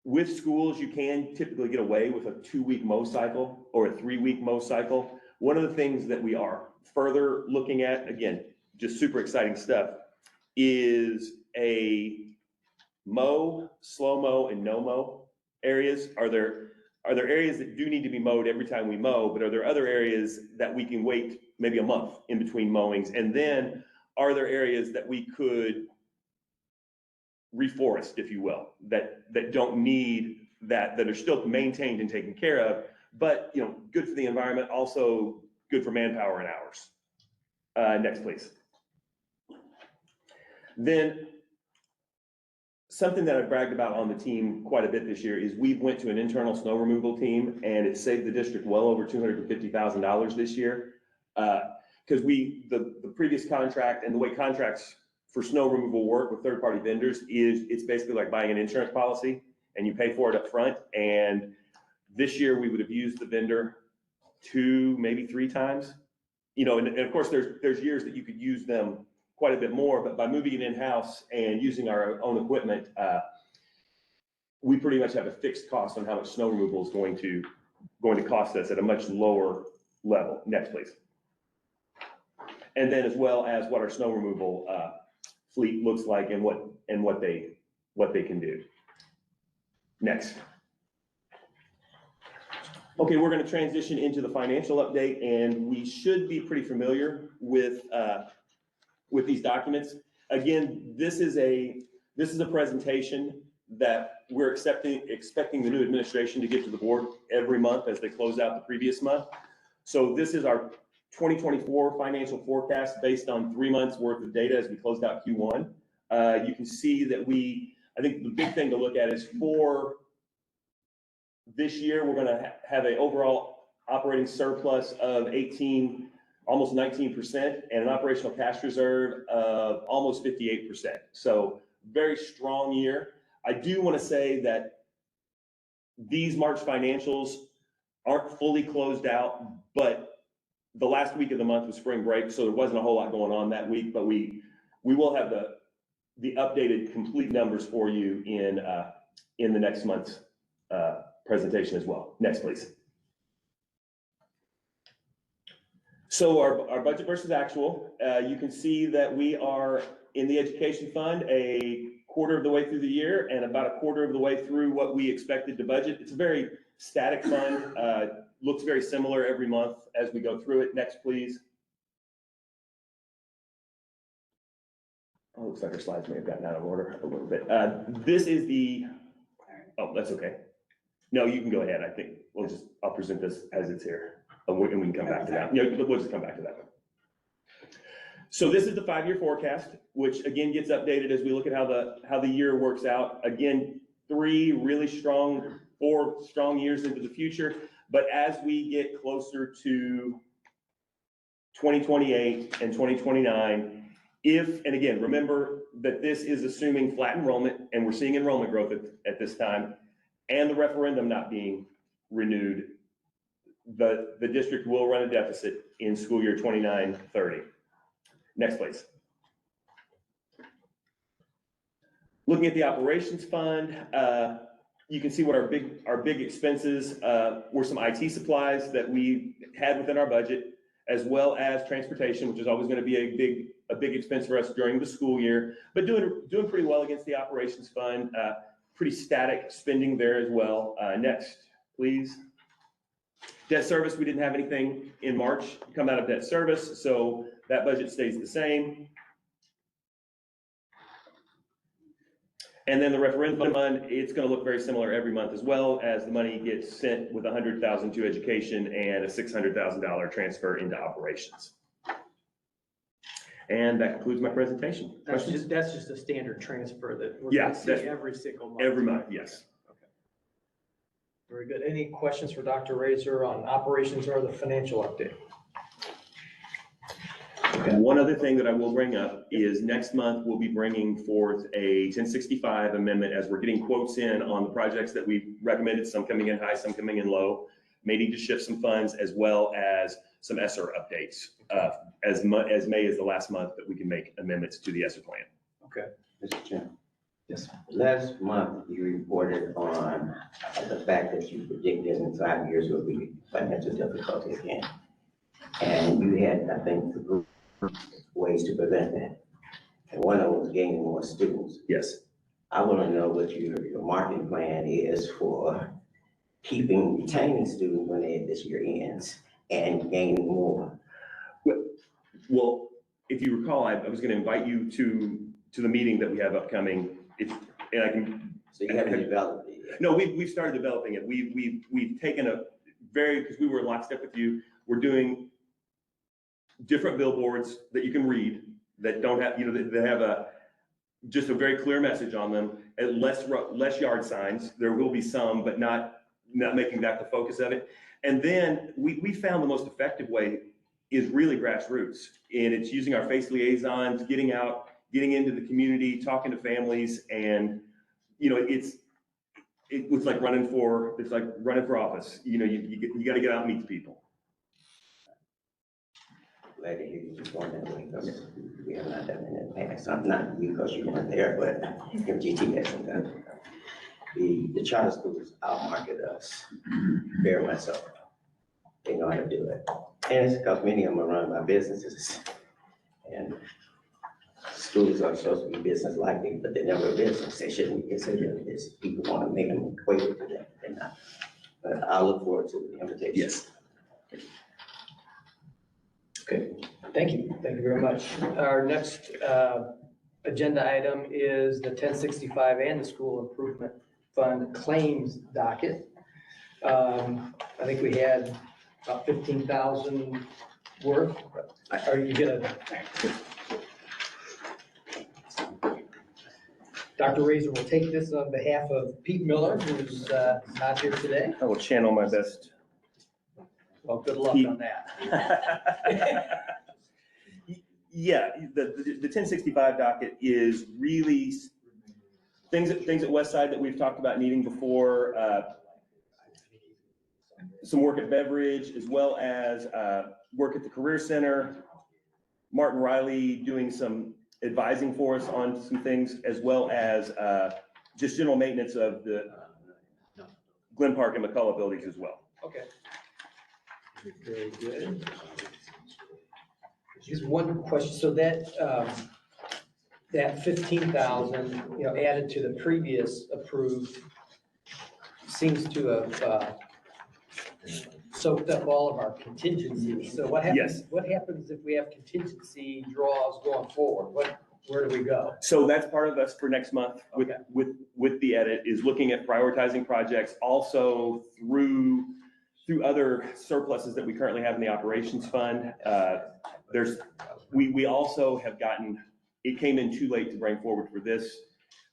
With schools, you can typically get away with a 2-week mow cycle or a 3-week mow cycle. One of the things that we are further looking at, again, just super exciting stuff, is a mow, slow mow, and no mow areas. Are there areas that do need to be mowed every time we mow, but are there other areas that we can wait maybe a month in between mowings? And then are there areas that we could reforest, if you will, that don't need that are still maintained and taken care of, but good for the environment, also good for manpower and hours. Next, please. Then something that I've bragged about on the team quite a bit this year is we went to an internal snow removal team, and it saved the district well over $250,000 this year. Because the previous contract and the way contracts for snow removal work with third-party vendors is it's basically like buying an insurance policy and you pay for it up front. And this year we would have used the vendor 2, maybe 3 times. And of course there's years that you could use them quite a bit more, but by moving it in-house and using our own equipment, we pretty much have a fixed cost on how much snow removal is going to cost us at a much lower level. Next, please. And then as well as what our snow removal fleet looks like and what they can do. Next. Okay, we're going to transition into the financial update, and we should be pretty familiar with these documents. Again, this is a presentation that we're expecting the new administration to get to the board every month as they close out the previous month. So this is our 2024 financial forecast based on 3 months worth of data as we closed out Q1. You can see that I think the big thing to look at is for this year, we're gonna have an overall operating surplus of almost 19%, and an operational cash reserve of almost 58%. So very strong year. I do wanna say that these March financials aren't fully closed out, but the last week of the month was spring break, so there wasn't a whole lot going on that week, but we will have the updated complete numbers for you in the next month's presentation as well. Next, please. So our budget versus actual, you can see that we are in the education fund a quarter of the way through the year and about a quarter of the way through what we expected to budget. It's a very static fund, looks very similar every month as we go through it. Next, please. Oh, looks like our slides may have gotten out of order a little bit. This is oh, that's okay. No, you can go ahead. I think I'll present this as it's here. And we can come back to that. We'll just come back to that one. So this is the 5-year forecast, which again gets updated as we look at how the year works out. Again, 4 strong years into the future. But as we get closer to 2028 and 2029, and again, remember that this is assuming flat enrollment, and we're seeing enrollment growth at this time, and the referendum not being renewed, the district will run a deficit in school year 29-30. Next, please. Looking at the operations fund, you can see what our big expenses were. Some IT supplies that we had within our budget, as well as transportation, which is always going to be a big expense for us during the school year, but doing pretty well against the operations fund. Pretty static spending there as well. Next, please. Debt service, we didn't have anything in March come out of debt service, so that budget stays the same. And then the referendum fund, it's going to look very similar every month, as well as the money gets sent with $100,000 to education and a $600,000 transfer into operations. And that concludes my presentation.
That's just a standard transfer that we're
Yeah,
going to see every single month.
Every month, yes.
Okay. Very good. Any questions for Dr. Razor on operations or the financial update?
One other thing that I will bring up is next month, we'll be bringing forth a 1065 amendment as we're getting quotes in on the projects that we recommended, some coming in high, some coming in low. May need to shift some funds as well as some ESSER updates. As May is the last month that we can make amendments to the ESSER plan.
Okay.
Mr. Chairman.
Yes.
Last month, you reported on the fact that you predicted in 5 years will be financial difficulty again. And you had, I think, ways to prevent that. And one of them was gaining more students.
Yes.
I want to know what your marketing plan is for retaining students when this year ends and gaining more.
Well, if you recall, I was going to invite you to the meeting that we have upcoming. And I can.
So you haven't developed it yet?
No, we've started developing it. We've taken because we were in lockstep with you. We're doing different billboards that you can read that don't have, that have just a very clear message on them, and less yard signs. There will be some, but not making that the focus of it. And then we found the most effective way is really grassroots, and it's using our face liaisons, getting out, getting into the community, talking to families, and it's like running for office. You got to get out and meet the people.
Glad to hear you just going that way, because we have not done it in the past. Not you, because you weren't there, but MGT hasn't done it. The charter schools outmarket us very much so. They know how to do it. And it's because many of them are run by businesses. And schools are supposed to be business-like, but they're never a business. They shouldn't be considered this. People want to make them equate it to that. They're not. But I look forward to the invitation.
Yes.
Okay, thank you. Thank you very much. Our next agenda item is the 1065 and the School Improvement Fund claims docket. I think we had about 15,000 worth. Are you gonna? Dr. Razor will take this on behalf of Pete Miller, who's not here today.
I will channel my best.
Well, good luck on that.
Yeah, the 1065 docket is really things at Westside that we've talked about needing before. Some work at Beveridge, as well as work at the Career Center. Martin Riley doing some advising for us on some things, as well as just general maintenance of the Glen Park and McCullough buildings as well.
Okay. Very good. Just one question. So that 15,000, added to the previous approved seems to have soaked up all of our contingencies. So what happens?
Yes.
What happens if we have contingency draws going forward? Where do we go?
So that's part of us for next month with the edit, is looking at prioritizing projects, also through other surpluses that we currently have in the operations fund. We also have it came in too late to bring forward for this.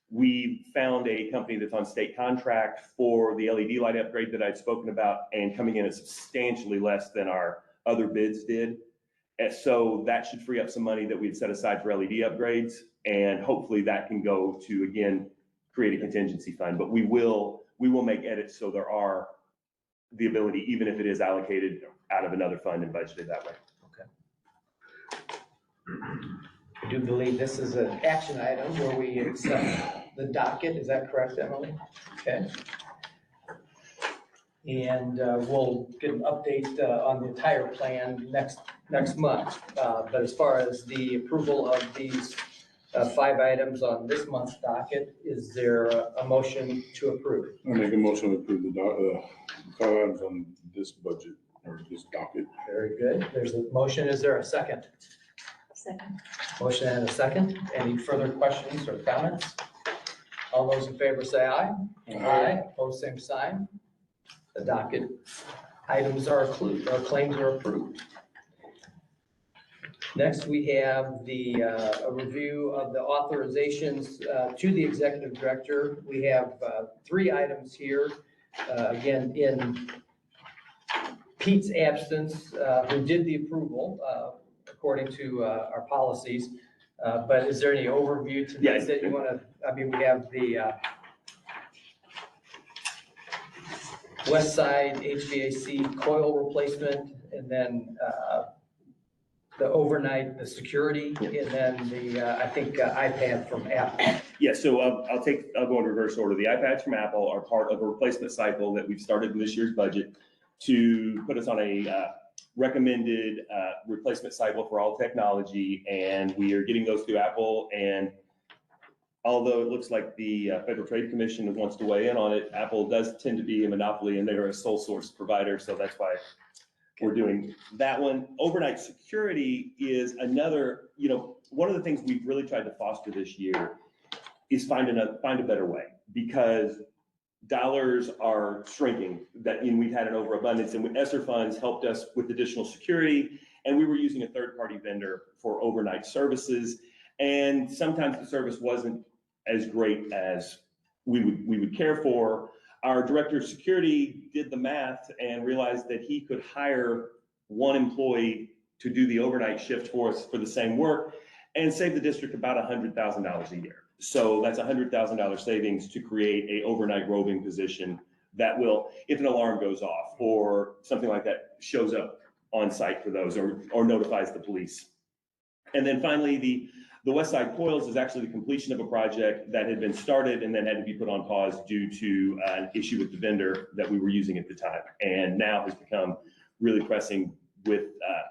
We found a company that's on state contract for the LED light upgrade that I'd spoken about, and coming in at substantially less than our other bids did. And so that should free up some money that we'd set aside for LED upgrades, and hopefully that can go to, again, create a contingency fund. But we will make edits so there are the ability, even if it is allocated out of another fund and budgeted that way.
I do believe this is an action item where we accept the docket. Is that correct, Emily? Okay. And we'll get an update on the entire plan next month. But as far as the approval of these 5 items on this month's docket, is there a motion to approve?
I make a motion to approve the 5 items on this budget or this docket.
Very good. There's a motion. Is there a second?
Second.
Motion and a second. Any further questions or comments? All those in favor say aye. Aye. Opposed, same sign. The docket items are included, our claims are approved. Next, we have a review of the authorizations to the executive director. We have 3 items here. Again, in Pete's absence, who did the approval, according to our policies. But is there any overview to
Yeah.
this that you want to, I mean, we have the west side HVAC coil replacement, and then the overnight, the security, and then the, I think, iPad from Apple.
Yeah, so I'll go in reverse order. The iPads from Apple are part of a replacement cycle that we've started in this year's budget to put us on a recommended replacement cycle for all technology, and we are getting those through Apple. And although it looks like the Federal Trade Commission wants to weigh in on it, Apple does tend to be a monopoly, and they're a sole source provider, so that's why we're doing that one. Overnight security is another, one of the things we've really tried to foster this year is find a better way, because dollars are shrinking, and we've had an overabundance, and ESSER funds helped us with additional security, and we were using a third-party vendor for overnight services, and sometimes the service wasn't as great as we would care for. Our director of security did the math and realized that he could hire one employee to do the overnight shift for us for the same work and save the district about $100,000 a year. So that's $100,000 savings to create a overnight roving position that will, if an alarm goes off or something like that, shows up on site for those, or notifies the police. And then finally, the West Side Coils is actually the completion of a project that had been started and then had to be put on pause due to an issue with the vendor that we were using at the time, and now has become really pressing with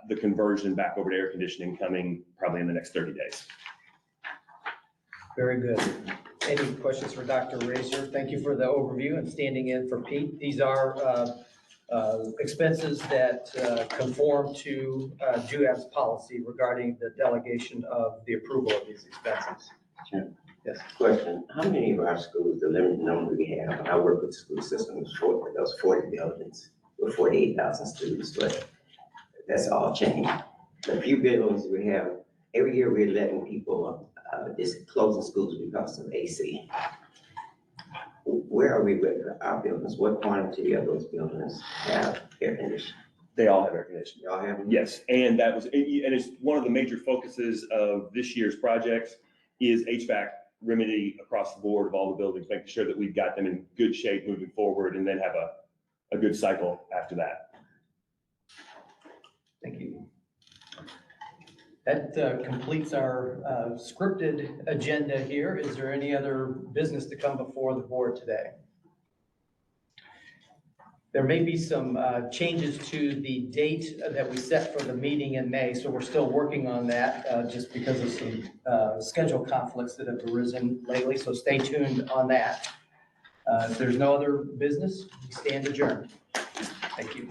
the conversion back over to air conditioning coming probably in the next 30 days.
Very good. Any questions for Dr. Razor? Thank you for the overview and standing in for Pete. These are expenses that conform to DUAB's policy regarding the delegation of the approval of these expenses.
Sure.
Yes.
Question, how many of our schools, the limited number we have, I work with the school system, those 40 buildings with 48,000 students, but that's all changed. The few buildings we have, every year we're letting people, just closing schools because of AC. Where are we with our buildings? What quantity of those buildings have air conditioning?
They all have air conditioning.
Y'all have them?
Yes, and it's one of the major focuses of this year's projects is HVAC remedy across the board of all the buildings, making sure that we've got them in good shape moving forward, and then have a good cycle after that.
Thank you. That completes our scripted agenda here. Is there any other business to come before the board today? There may be some changes to the date that we set for the meeting in May, so we're still working on that just because of some schedule conflicts that have arisen lately, so stay tuned on that. If there's no other business, we stand adjourned. Thank you.